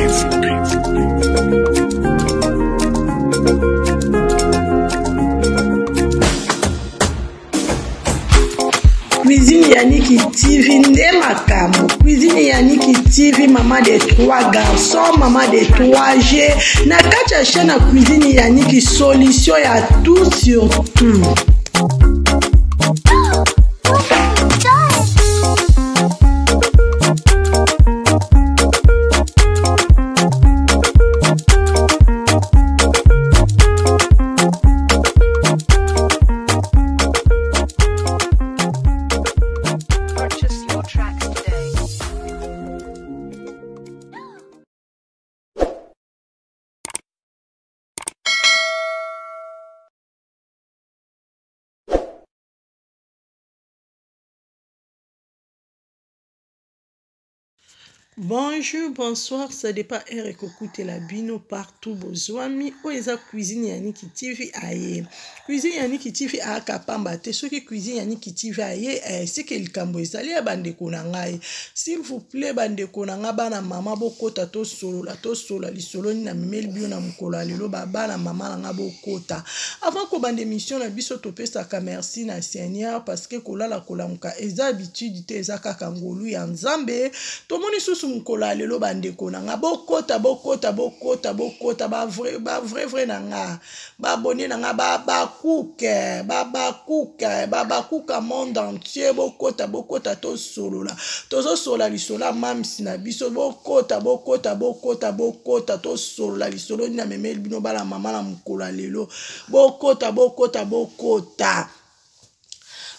Cuisine Yannick TV, Ndemakamo. Cuisine Yannick TV, maman des 3 garçons, maman des 3G. Nakacha chaîne à Cuisine Yannick, solution à tout sur tout. Bonjour, bonsoir, ça dépend et écoutez la bino partout besoin mi oeza Cuisine Yannick TV aye. Cuisine Yannick TV a kapamba te ce que Cuisine Yannick TV aye c'est que le kambo ezali ya bande konangai. S'il vous plaît bande konanga bana mama bokota to solo li solo ni na mimeli bio na mukolo lelo bana mama nga bokota. Avant ko bande mission na biso to pesa ka merci na Seigneur parce que kolala kolamuka eza habitude te eza kaka ngolu ya Nzambe. To moni susu mukola lelo bande konanga bokota ba vrai nanga ba abonné nanga ba kuka monde entier bokota to solola tozo sola lisola mamsi na biso bokota to solola lisolo na memeli bino bala mama na mukola lelo bokota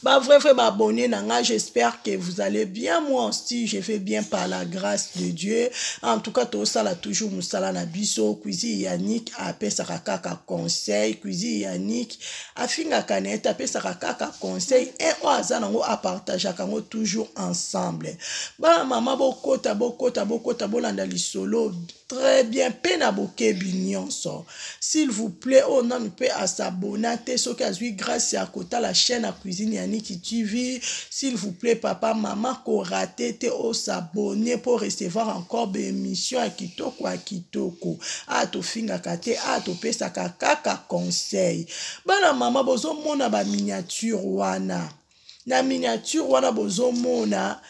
bah vrai m'abonner nanga, j'espère que vous allez bien. Moi aussi je vais bien par la grâce de Dieu. En tout cas tout ça là toujours musala na biso Cuisine Yannick a pesa kaka conseil Cuisine Yannick a finga kaneta pesa kaka conseil et oaza nango a partager kango toujours ensemble. Bah maman bokota bolanda lisolo très bien pena boke binyonso. S'il vous plaît on a peut à s'abonner ce qui grâce à kota la chaîne à Cuisine Yannick TV. S'il vous plaît papa maman ko raté te o s'abonner pour recevoir encore des émissions à kitoko a to finga kate a to pesa kaka conseil. Bana maman bozo mona ba miniature wana na miniature wana bozo mona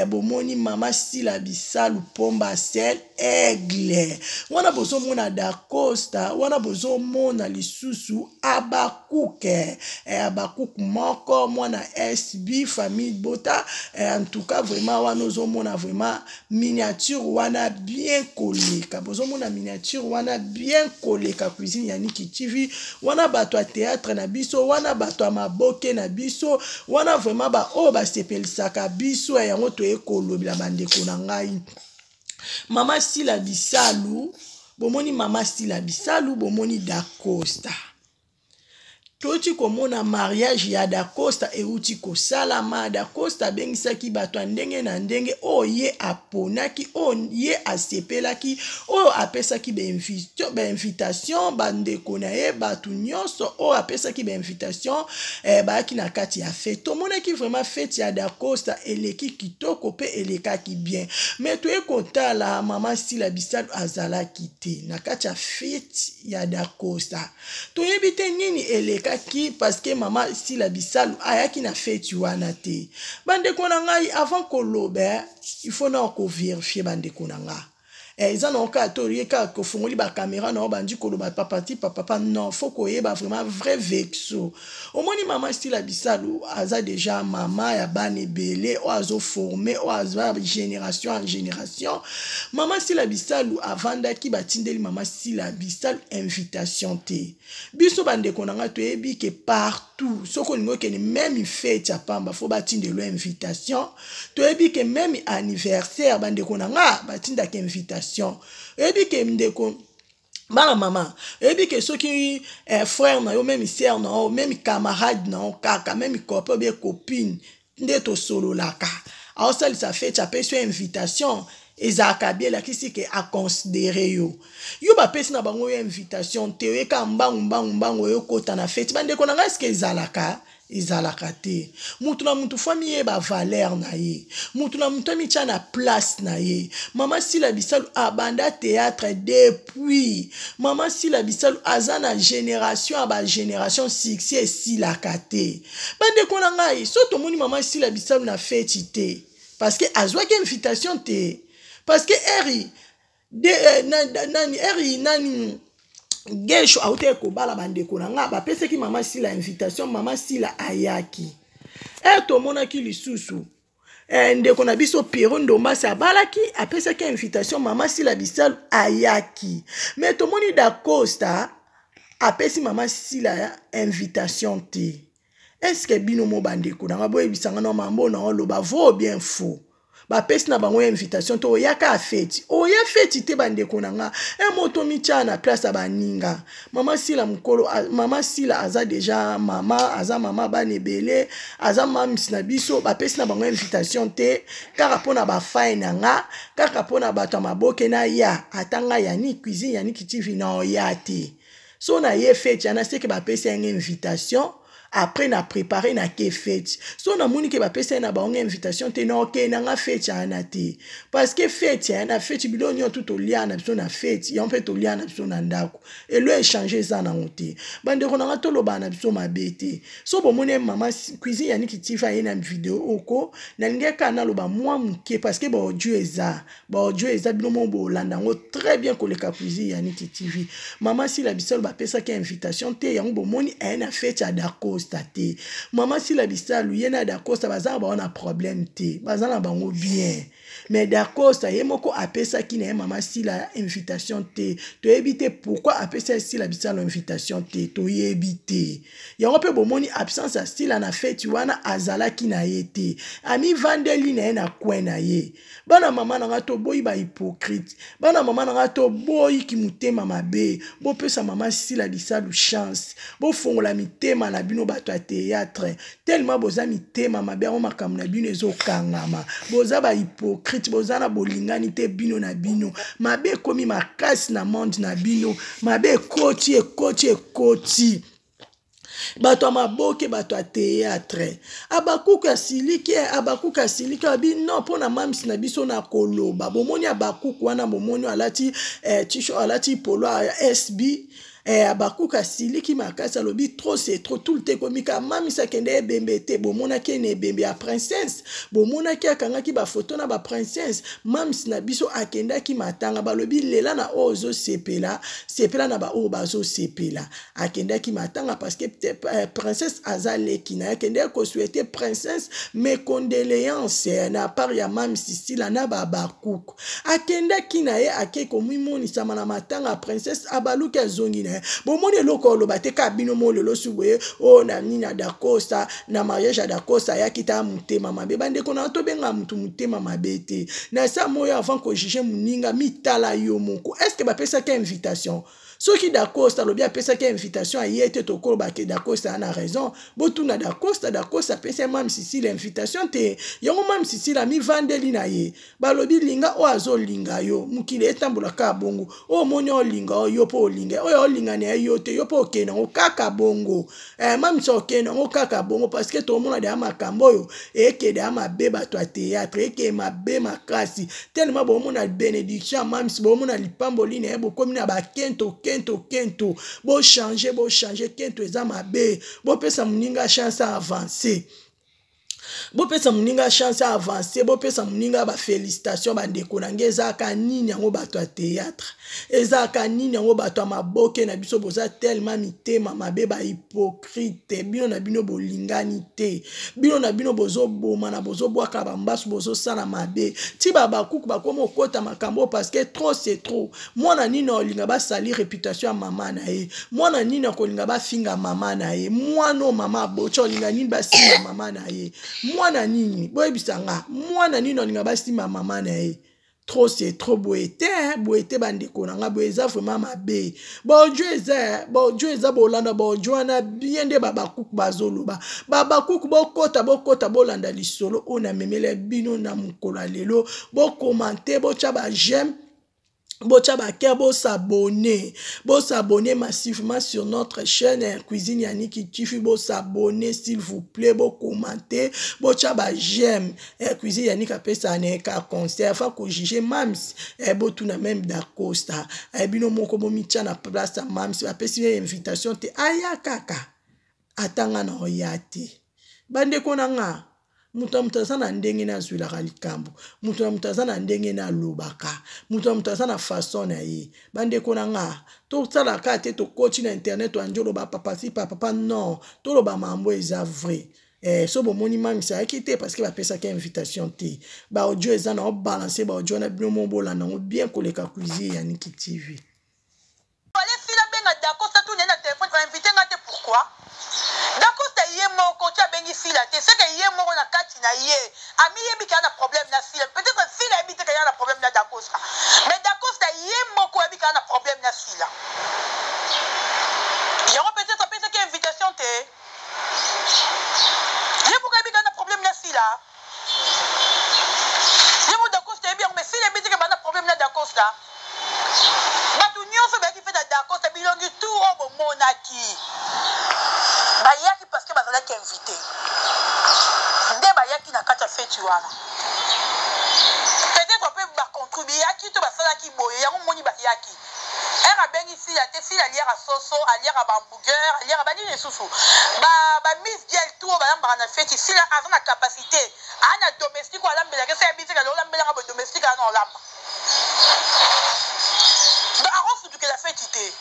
bomoni mama Sila Bisalu pomba sel aigle wana bozo mona da Costa wana bozo mona lisusu abakuke abakuku moko mwana SB famille Bota en tout cas vraiment wana ozo mona vraiment miniature wana bien collé ka bozo mona miniature wana bien collé ka Cuisine Yannick TV wana bato a théâtre na biso wana bato a maboke na biso wana vraiment ba o ba sepelisaka biso yango to ekolobela bande konangai mama Sila Bisalu bomoni mama Sila Bisalu bomoni da Costa toti komona mariage ya da Costa euti ko salama da Costa bengisaki bato ndenge na ndenge oye aponaki oye asepelaki o apesaki be invitation bande konaye bato nyonso o apesaki be invitation baaki na kati ya fête to monaki vraiment fête ya da Costa eleki kitoko pe elekaki bien mais to ekota la mama Sila Bisalu azalaki te na kati ya fête ya da Costa to yebite nini eleka qui parce que maman Sila Bisalu ayaki na fête wana te bande konangai avant kolobe il faut na ko vérifier bande konanga ils en ont qu'à tourner qu'à confondre la caméra non bandi koloba papa non faut qu'on y ait vraiment vrai vexo au moins ni maman Sila Bisalu aza déjà maman ya bane belé ou azo formé ou azo génération en génération maman Sila Bisalu avant d'aki batindeli maman Sila Bisalu invitation te biso bande konanga to ebi que partout soko ningo ke même fête ya pamba faut batindelo invitation to ebi que même anniversaire bande konanga batinda ke invitation ebi ke mdeko bana maman ebi ke soki frère na yo même sœur na yo même camarade na yo kaka même copain be copine ndeto solo laka alors ça ça fait tu peux invitation ezaka bien la kisi ke a considérer yo ba pesi na bango invitation te ka mbangu yo kota na fête bande konanga est-ce que ezalaka ezalaka te. Mutu na mutu fami ye ba valeur na ye. Mutu na mutu amitia na place na ye. Mama Sila Bisalu abanda théâtre depuis. Mama Sila Bisalu aza na génération aba génération succès esilaka te. Bande kona ngai soto moni Mama Sila Bisalu na feti te. Parce que azwaki invitation te. Parce que eri nani Gesho aute kobala bandeko na nga bapese ki Mama Sila invitation Mama Sila ayaki to mona ki lisusu ndeko na biso Pierrot Ndombasi abalaki apesa ki invitation Mama Sila Bisalu ayaki mais to moni Da Costa apesi Mama Sila invitation te. Est-ce que bino mo bandeko na nga boye bisanga na mambo na loba vaut bien faux ba pesi na bango invitation to yaka afeti oya feti te bandeko nanga moto micha na place abaninga Mama Sila mukolo Mama Sila aza déjà mama aza mama banebele aza mamis na biso ba pesi na bango invitation te kaka pona ba fai nanga kaka pona bato maboke na ya atanga yani cuisine yani kitivi na oya te so na ye feti ana seke ba pesi une invitation. Après na préparé na ke fête. So na moni ke ba pesa na ba invitation te na ok na nga fête ana te. Parce que fête na fête bilonyo tout olia na biso na fête. Ya on peut olia na biso na ndako. Et le échanger ça na ngote. Bande ko na nga toloba na biso mabete. So bo moni mama cuisine yani kitifa ye na vidéo oko na ngeka na loba moi muke parce que ba Dieu eza. Ba Dieu eza bilomo bo landa ngo très bien ko le cuisine yani kitivi. Mama Sila Bisalu ba pesa ke invitation te yango bo moni na fête ya Da Costa. Mama Sila Bisalu yena Da Costa bazana ba on a problème te bazana bango bien mais Da Costa yemoko apesa ki na Mama Sila invitation te to éviter pourquoi apesa Sila Bisalu invitation te to éviter yango pe bomoni absence à Sila na fête wana azala ki na yete ami vandeli na kwena ye bana mama na ngato boyi ba hypocrite bana mama na ngato boyi ki mutema mabe bo pesa Mama Sila Bisalu chance bo fongola mitema na bino bato a théâtre tellement boza mitema mabe o makambo na bino ezokangama boza ba hypocrite boza na bolingani te bino na bino mabe komi makasi na monde na bino mabe ekoti bato maboke bato a théâtre abakuku asiliki abi non pona mamsi na biso na koloba bomoni abakuku wana bomoni alati tisho alati polo SB abakuka siliki makasa lobi trop c'est trop tout le temps komika mamisa kende bembete bomona kene bembe ya princesse bomona ki akanga ki ba photo na ba princesse mamsi na biso akenda ki matanga balobi lela na ozo sepela na ba o bazo sepela akenda ki matanga parce que princesse azale ki na akenda ko souhaiter princesse mes condoléances na part ya mamsi sila na ba bakuku akenda ki na ye akeko mimoni sama na matanga princesse abaluka zongi na bomoni eloko loba te ka bino mo lelo suboye o na nina Da Costa na mariage ya Da Costa ya kita mutema mabe bande ko na to benga mutu mutema mabe te na sa moyo avant ko juger muninga mitala yo moko est-ce que ba pesa ka invitation soki Da Costa lobi apesa ka invitation a yete to ko ba ke Da Costa ana raison botuna Da Costa pesa mam sisi l'invitation te yongo mam sisi la mi vandeli na ye balobi linga o azo linga yo mukile etambola ka bongo o monyo linga yo po linga o linga ne yo te yo po kena o kaka bongo mam so kena o kaka bongo parce que to mona de makambo yo eke de mabe bato a théâtre eke mabe makasi tellement bo mona bénédiction mam si bo mona lipamboli ne bo komi na ba kento bo changer kento eza mabe bo pesa muninga chance à avancer bo pesa muninga chance à avancer bo pesa muninga ba félicitations bandeko nange ezaka nini yango bato a théâtre ezaka nini yango bato a maboke na biso boza tellement mitema mabe ba hypocrite bino na bino bolingani te bino na bino bozo boma na bozo bwaka bambasu bozo sala mabe ti bakuku bakoma okota makambo parce que trop c'est trop mwana nini olinga basali réputation ya mama na ye mwana nini okolinga bafinga mama na ye mwana mama bocha olinga nini basinga mama na ye mwana nini boyebisanga mwana nini olinga basima mama na ye trop c'est trop boete bandeko nanga boeza vraiment mabe Dieu eza bolanda Dieu na bien de babakuku bazoloba babakuku bokota bolanda lisolo ona memele bino na mukolo lelo bo commenter bo cha ba j'aime Bocha Baker, s'abonner massivement sur notre chaîne Cuisine Yannick Tifu, s'abonner s'il vous plaît, commenter, bocha j'aime Cuisine Yannick apesa neka concert, enfin ko juger mams tout na même d'Acosta bino moko bomicha na place mams apesi invitation te aya kaka atanga na oyate bande konanga mutu aza na ndenge na zwilaka likambo mutu aza na ndenge na lobaka mutu aza na façon na ye bandeko na nga tosalaka te tokoti na internet wanjoloba papa si papa non toloba mambo eza vrai so bomoni mamisa ayaki te parce que bapesaki invitation te baaudio eza na obalanse baaudio na bino mobola nango bien koleka Cuisine Yannick TV pourquoi d'accord c'est yé moko tu as bengi fila te c'est que yé moko na kati na yé ami yebi ka na problème na fila peut-être fila yebi te ka na problème na dakosta mais dakosta yé moko yebi ka na problème na fila yango peut-être pesa ki invitation te yé moko yebi ka na problème na fila yé moko dakosta yebi mais fila yebi te ka na problème na dakosta batu nyonso baki fait na dakosta bilongi tout obo monaki bayaki parce que bazalaki invité nde bayaki na kati ya feti wana peut-être mpe bacontribue yaki to basalaki boye yango moni bayaki ere abengi fila te fila aliaka soso aliaka bamburger aliaka banini lisusu bamis diel to oyo balambaka na feti fila aza na capacité aa na domestique oyo alambelaka esa yebisika olambelaka bodomestique aa na olamba akofutukela feti te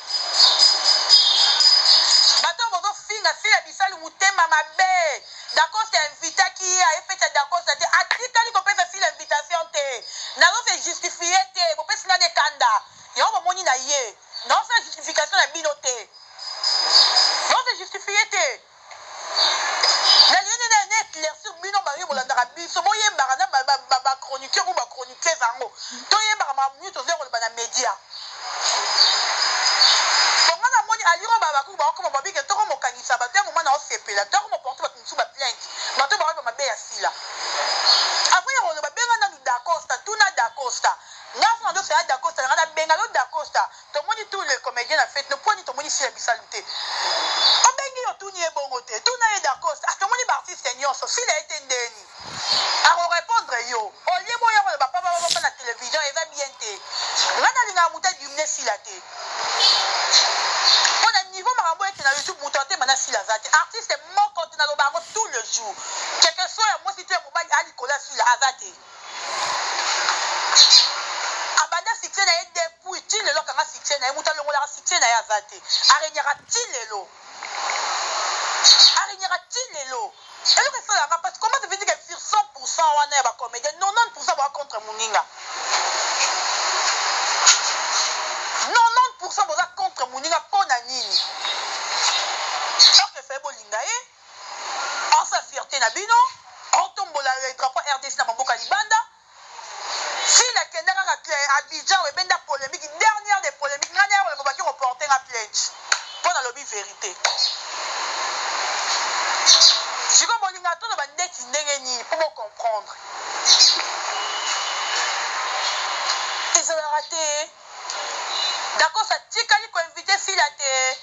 fila bisali mutema mabe dakosta invitaki ye ayefeta dakosta te atikali kopesa fila invitation te nazo se justifie te bopesi nani ekanda yango bomoni na ye nazo se justification na bino te nazo se justifie te nalingi na éclaircir bino bayo bolandaka biso boyembaka na bachroniqueur ou bachroniqueuse yango toyembaka mamuni toza koloba na média aliro babaku bakoma babike toko mokangisa bato moma na osepela toko moporte bato mosusu baplainte bato bakoyeba mabe ya sila après ya koloba benga nanu dacosta tuna dacosta ngaso na dosela dacosta nga na benga lo dacosta tomoni tous les comédiens na fete noponi tomoni sila bisalu te obengi yo tuni ye bongo te tuna ye dacosta tomoni baartiste nyonso sila ete ndeni akorépondre yo olie boya koloba papa na télévision eza bien te nga nalingaka mutu adimine sila te niveau makambo ete na YouTube mutu ate mana sila aza te artiste moko te naloba yango tout le jour quelque soit ya mwasi to ya mobali alikola sila aza te abanda succès na ye depuis ti lelo kanga succès na ye mutu alongolaka succès na ye aza te aregnaka ti lelo eloko esalanga parce que comment ça veut dire que sur 100% wana ya bacomédien 90% baa contre moninga 90% boza contre moninga mpo na nini orke fe bolinga ye ansa fierté na bino otombola drapeau RDC na maboko ya libanda file akenda kaka Abidjan ebenda polémique dernière des polémiques ngani ya koleba baki reporter nga plainte mpo nalobi vérité siko bolinga toloba ndeti ndenge nini mpo bocomprendre ezalaka te d'accord ça tikali koinvite fila te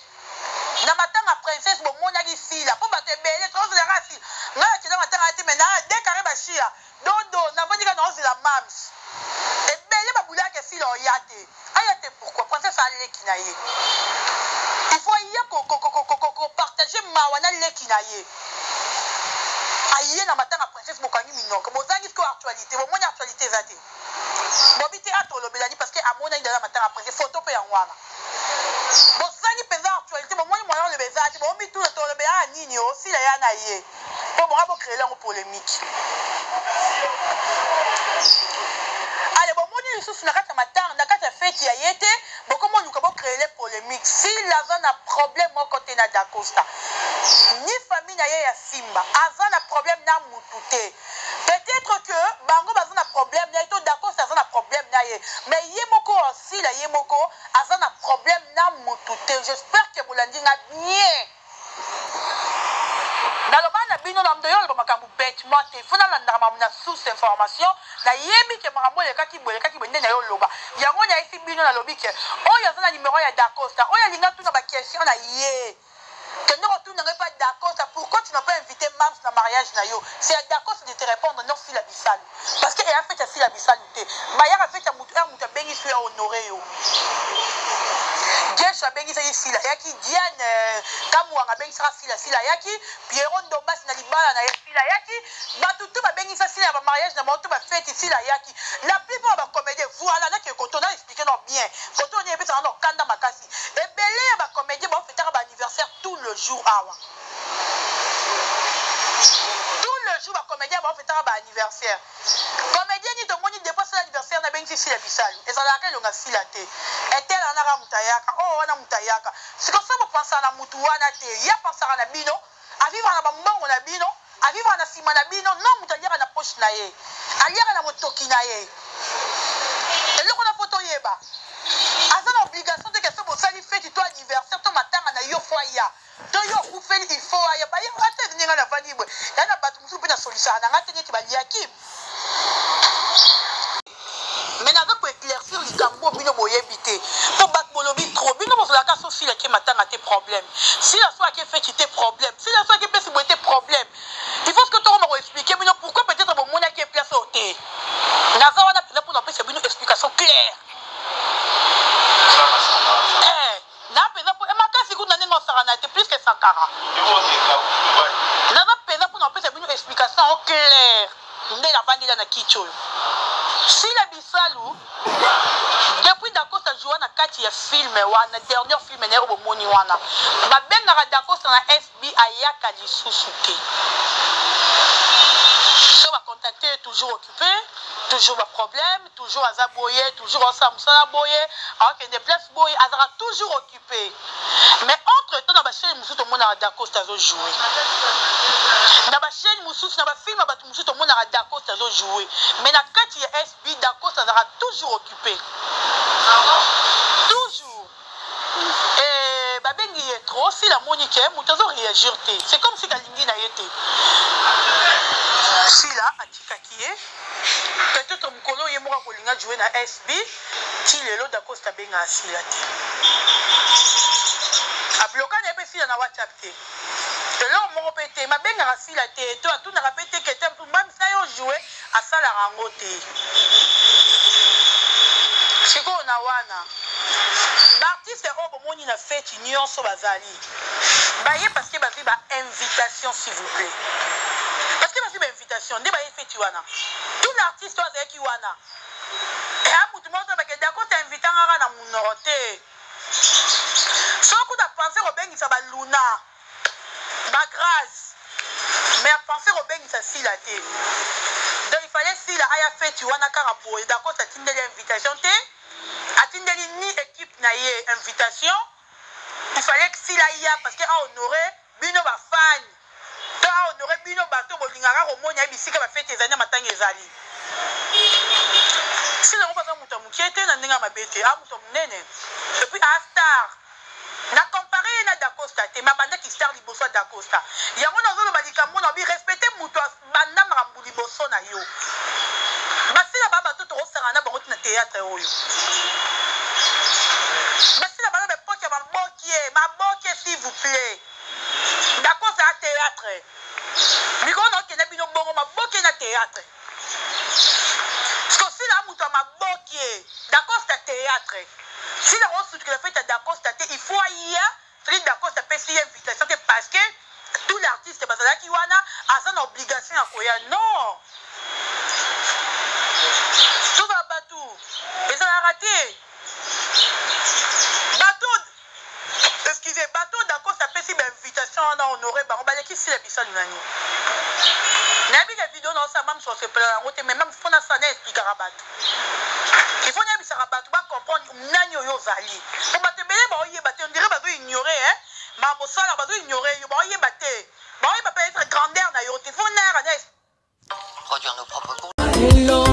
na matanga princesse bomonaki fila mpo bato ebele tozolaka fila ngai akenda matanga te me na dekare bashia dodo navandika naozela mams ebele babulaki fila oya te aya te pourquoi princesse aleki na ye il faut ye kopartage mawa na leki na ye aye na matanga princesse bokangi minoko bozangi siko actualité bomoni actualité eza te bobi te atolobelani parce que amonani dala matanga princesse photo mpe yango wana bozangi mpenza actualité bomoni moya oloba eza te bomi tuna tolobela nini osila ya na ye mpo bonga bocréele yango polémique ale bomoni lisusu na kati ya matanga na kati ya feti ya ye te bokomoluka bocréele polémique s'il aza na problème moko te na dacosta ni famille na ye ya simba aza na problème na mutu te peut-être que bango baza na problème na ye to dacosta aza na problème na ye mais ye moko osila ye moko aza na problème na mutu te j'espère que bolandi nga bien naloba na bino na mdoyo ba makambu bêtement te fona la ndama na source information na yebi ke makambo le kaki bende na yo loba yango nya isi bino na lobi ke oyo azana numéro ya Dacosta oyo linga tuna ba question na ye que nous retournons pas d'accord, pourquoi tu n'as pas invité Mams dans le mariage? C'est à d'accord de te répondre non si la bissale. Parce qu'elle a fait si la bissale. Maya a fait un mouton béni sur honoré. Dieu a béni ici la yaki Diane Kamouang a béni si la yaki Pierron Dombas na libala na si la yaki Batutu a béni si la mariage na moto ba fête ici la yaki la plupart va comédie voilà là que quand on a expliqué non bien quand on y est dans nos kanda makasi et belé va comédie va fêter un anniversaire tout le jour awa tout le jour va comédien va fêter un anniversaire comédien ni donc on y dépasse l'anniversaire na béni si la bisal et ça la longa si la té et tel anara mutayaka oh wana mutayaka c'est comme ça vous pensez à la mutuana té ya penser à la bino à vivre na bambongo na bino à vivre na sima na bino non mutayaka na poche na ye aliaka na motoki na ye et là on a photo yeba asa na obligation de que ce bosali fête toi anniversaire to matanga na yo foya to yo kufeli il faut ya ba yo ate ninga na vani bwe yana batu musu pe na solution na ngate neti ba liaki maintenant pour éclaircir les gambo bino boyebité pour battre bolobi trop bino bo la kaso si la ke matanga tes problèmes si la soirée qui fait tes problèmes si la soirée qui peut se tes problèmes il faut que toi on expliquer bino pourquoi peut-être bon mona qui est place au thé naza wana peut pour nous bino explication claire na pena pour makasi kuna ningo sarana te plus que sankara na pena pour nous bino explication claire ndé la bandi na kicho si la bisalu depuis Dacosta joue na kati ya film wana dernier film na obo moni wana ba benga Dacosta na SB ayaka lisusu te so va contacter toujours occupé toujours ba problème toujours azaboye toujours ensemble ça boye alors que des places boye azara toujours occupé mais entre temps na ba chaîne mususu mona Dacosta zo jouer na ba chaîne mususu na ba film ba mususu mona Dacosta zo jouer mais na kati ya SB Dacosta azara toujours occupé toujours et babengi est trop si la monique mutazo réagir té c'est comme si kalingi na yete si là atikakie peut-être mukolo yemoka kolinga jouer na SB ti lelo Dacosta benga asila té a bloquer na pe si na WhatsApp té là moko pété ma benga asila té to tout na répéter que tempo même ça yo jouer à ça la rango té siko na wana l'artiste obo moni na fête nyonso bazali baye parce que bazi ba invitation s'il vous plaît parce que bazi ba invitation nde baye fête wana tout l'artiste oza ki wana et a mutu moto ba ke Dacosta invita ngara na munorote so ku da penser au bengi sa ba luna ba grâce mais à penser au bengi sa si la té donc il fallait si la aya fête wana karapo Dacosta tinde l'invitation té atindeli ni équipe na ye invitation il fallait que si la ya parce que a honoré bino ba fan to a honoré bino bato bolingaka romoni bisika ba fête ezali matanga ezali si la roba muto mukiete na ndinga mabete a muto munene et puis a star na comparer na Dacosta te mabanda ki star liboso Dacosta yango na zolo balika mona bi respecter muto banda makambu liboso na yo basila baba to rosana bango na théâtre oyo basila baba poke mabokie s'il vous plaît Dacosta à théâtre miko no kena bino bongo mabokie na théâtre parce que si la muto mabokie Dacosta théâtre si la reçu que la fête Dacosta il faut y a c'est Dacosta peut s'y invitation parce que tout l'artiste bazala ki wana a son obligation à koya non tout va batou et ça a raté batou excusez batou Dacosta peut s'y invitation on a honoré ba on ba qui si la bisal nani na bi la vidéo non ça même sur ce plan on mais même fona ça n'est expliquer rabat il faut n'y rabat ba comprendre nani yo zali pour ba te belé ba oye ba te on dirait ba do ignorer hein ma bo sala ba do ignorer yo ba oye ba te ba oye ba peut être grandeur na yo te faut n'air produire nos propres